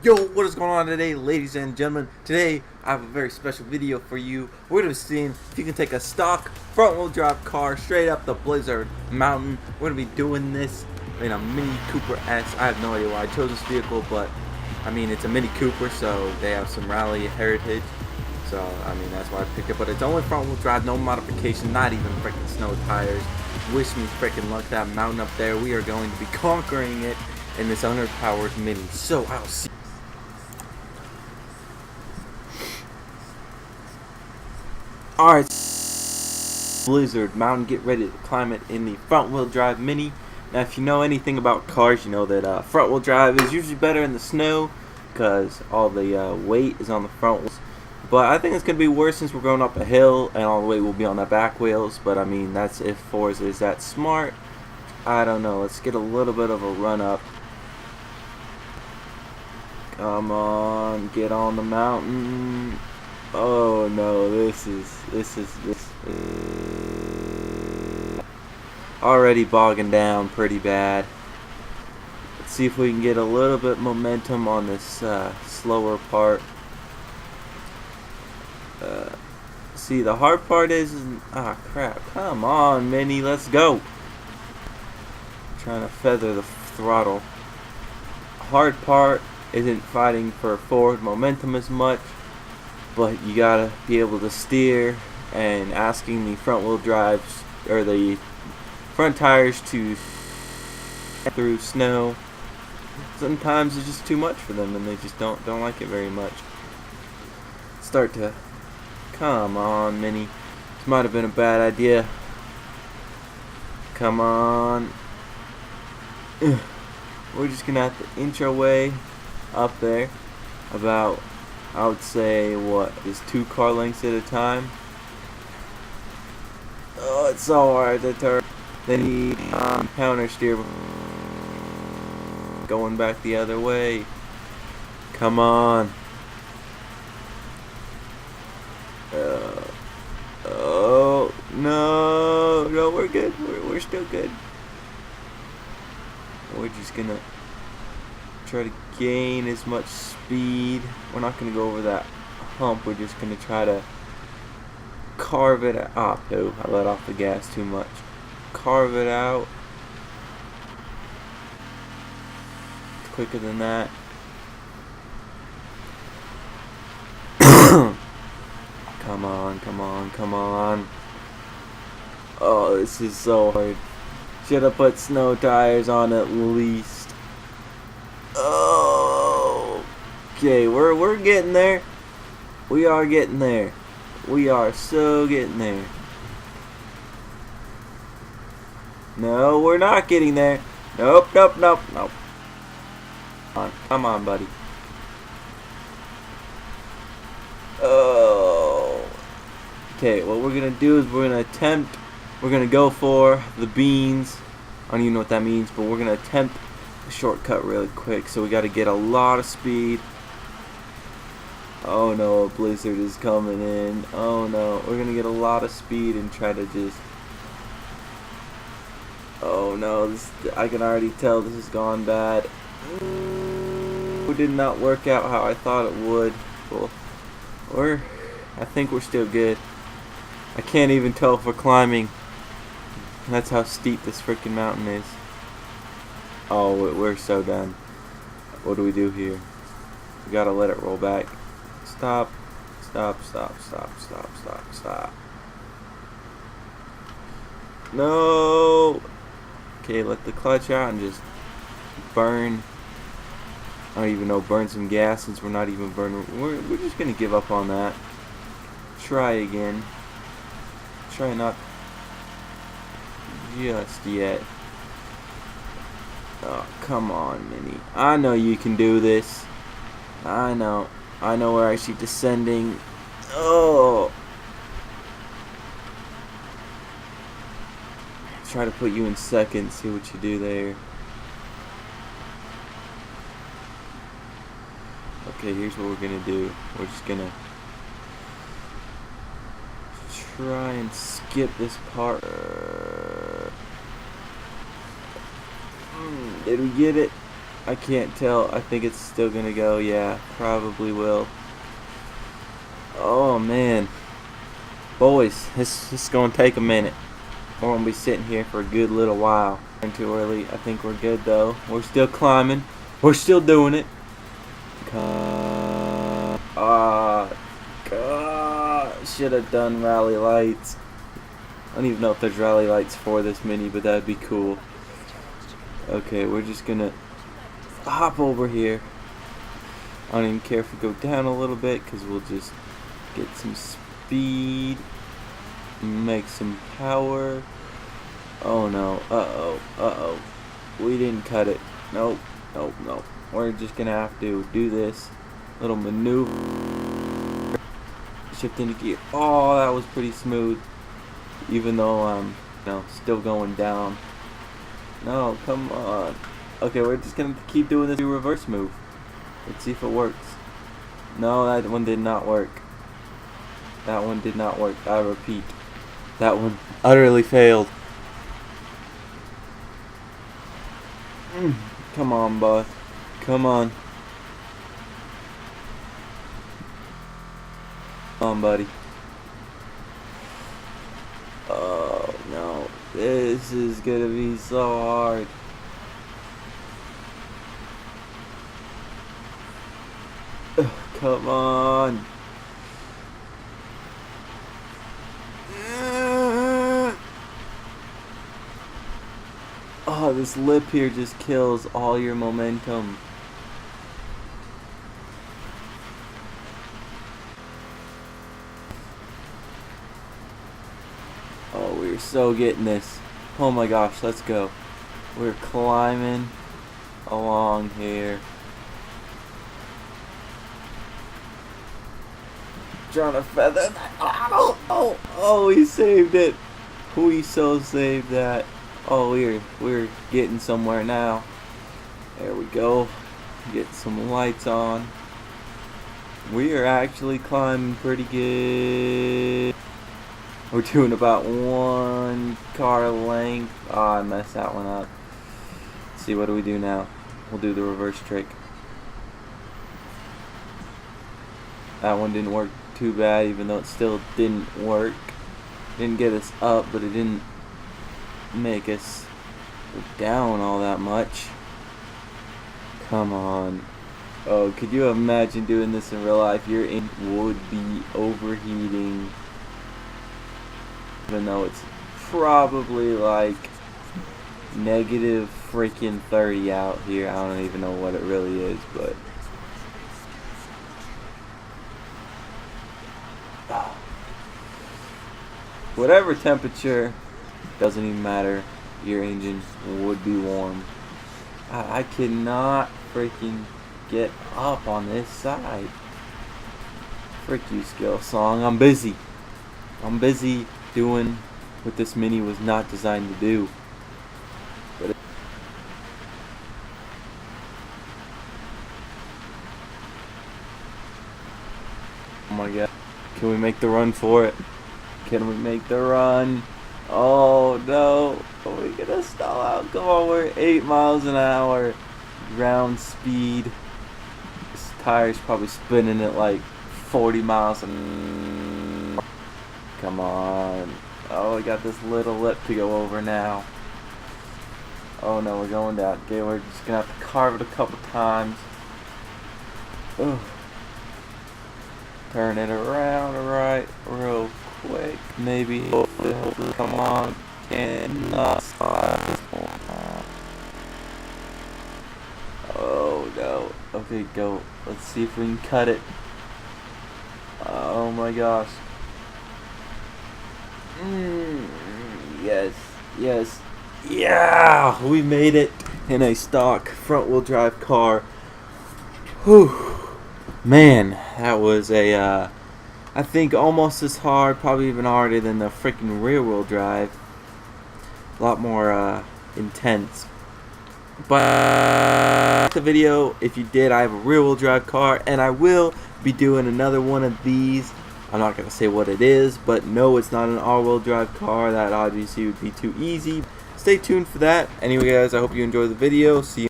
Yo, what is going on today, ladies and gentlemen? Today, I have a very special video for you. We're going to be seeing if you can take a stock front-wheel drive car straight up the Blizzard Mountain. We're going to be doing this in a Mini Cooper S. I have no idea why I chose this vehicle, but, I mean, it's a Mini Cooper, so they have some rally heritage. So, I mean, that's why I picked it. But it's only front-wheel drive, no modification, not even freaking snow tires. Wish me freaking luck. That mountain up there, we are going to be conquering it in this underpowered Mini. So, I'll see. Alright, Blizzard Mountain, get ready to climb it in the front-wheel drive Mini. Now, if you know anything about cars, you know that front-wheel drive is usually better in the snow because all the weight is on the front wheels. But I think it's going to be worse since we're going up a hill and all the weight will be on the back wheels. But, I mean, that's if Forza is that smart. I don't know. Let's get a little bit of a run-up. Come on, get on the mountain. Oh no, this is already bogging down pretty bad. Let's see if we can get a little bit momentum on this slower part. See, the hard part is crap. Come on, Mini, let's go. Trying to feather the throttle. Hard part isn't fighting for forward momentum as much, but you gotta be able to steer, and asking the front wheel drives or the front tires to through snow sometimes it's just too much for them and they just don't like it very much. Start to come on, Mini. This might have been a bad idea. Come on. We're just gonna have to inch our way up there about, I would say, what is 2 car lengths at a time. Oh, it's so hard to turn. Then you counter steer going back the other way. Come on. Oh no, we're good. We're still good. We're just gonna try to gain as much speed. We're not going to go over that hump. We're just going to try to carve it out. Oh, I let off the gas too much. Carve it out. It's quicker than that. Come on, come on, come on. Oh, this is so hard. Should have put snow tires on at least. Oh, okay, we're getting there. We are getting there. We are so getting there. No, we're not getting there. Nope. Come on, buddy. Oh. Okay, what we're gonna do is we're gonna go for the beans. I don't even know what that means, but we're gonna attempt shortcut really quick, so we got to get a lot of speed. Oh no, a blizzard is coming in. Oh no, we're gonna get a lot of speed and try to just, oh no, I can already tell this has gone bad. It did not work out how I thought it would. Well, I think we're still good. I can't even tell if we're climbing. That's how steep this freaking mountain is. Oh, we're so done. What do we do here? We gotta let it roll back. Stop. No! Okay, let the clutch out and just burn. I don't even know, burn some gas since we're not even burning. We're just gonna give up on that. Try again. Try not just yet. Oh, come on, Mini. I know you can do this. I know we're actually descending. Oh. Try to put you in second, see what you do there. Okay, here's what we're gonna do. We're just gonna try and skip this part. Did we get it? I can't tell. I think it's still gonna go. Yeah, probably will. Oh man, boys, this is gonna take a minute. We're gonna be sitting here for a good little while. Too early. I think we're good though. We're still climbing. We're still doing it. God, should have done rally lights. I don't even know if there's rally lights for this mini, but that'd be cool. Okay, we're just gonna hop over here. I don't even care if we go down a little bit, because we'll just get some speed, make some power. Oh no, uh-oh. We didn't cut it. Nope. We're just gonna have to do this little maneuver. Shift into gear. Oh, that was pretty smooth. Even though I'm, still going down. No, come on. Okay, we're just gonna keep doing this reverse move. Let's see if it works. No, that one did not work. That one did not work. I repeat, that one utterly failed. Come on, bud. Come on. Come on, buddy. Oh, no. This is gonna be so hard. Come on. Oh, this lip here just kills all your momentum. Oh, we're so getting this. Oh my gosh, let's go. We're climbing along here. Trying to feather that. Oh, he saved it. We so saved that. Oh, we're getting somewhere now. There we go. Get some lights on. We are actually climbing pretty good. We're doing about 1 car length. Oh, I messed that one up. Let's see, what do we do now? We'll do the reverse trick. That one didn't work too bad, even though it still didn't work. Didn't get us up, but it didn't make us go down all that much. Come on. Oh, could you imagine doing this in real life? Your engine would be overheating. Even though it's probably like negative freaking 30 out here. I don't even know what it really is, but whatever temperature, doesn't even matter, your engine would be warm. I cannot freaking get up on this side. Frick you, skill song. I'm busy doing what this mini was not designed to do. But oh my god. Can we make the run for it? Can we make the run? Oh no. Are we gonna stall out? Come on, we're 8 miles an hour. Ground speed. This tire's probably spinning at like 40 miles an hour. Come on. Oh, we got this little lip to go over now. Oh no, we're going down. Okay, we're just gonna have to carve it a couple times. Ugh. Turn it around right real quick. Maybe. Come on. Cannot slide this one. Oh no. Okay, go. Let's see if we can cut it. Oh my gosh. Yes. Yeah! We made it in a stock front-wheel drive car. Whew. Man, that was I think almost as hard, probably even harder than the freaking rear-wheel drive. A lot more intense. But the video, if you did, I have a rear-wheel drive car, and I will be doing another one of these. I'm not going to say what it is, but no, it's not an all-wheel drive car. That obviously would be too easy. Stay tuned for that. Anyway, guys, I hope you enjoyed the video. See you.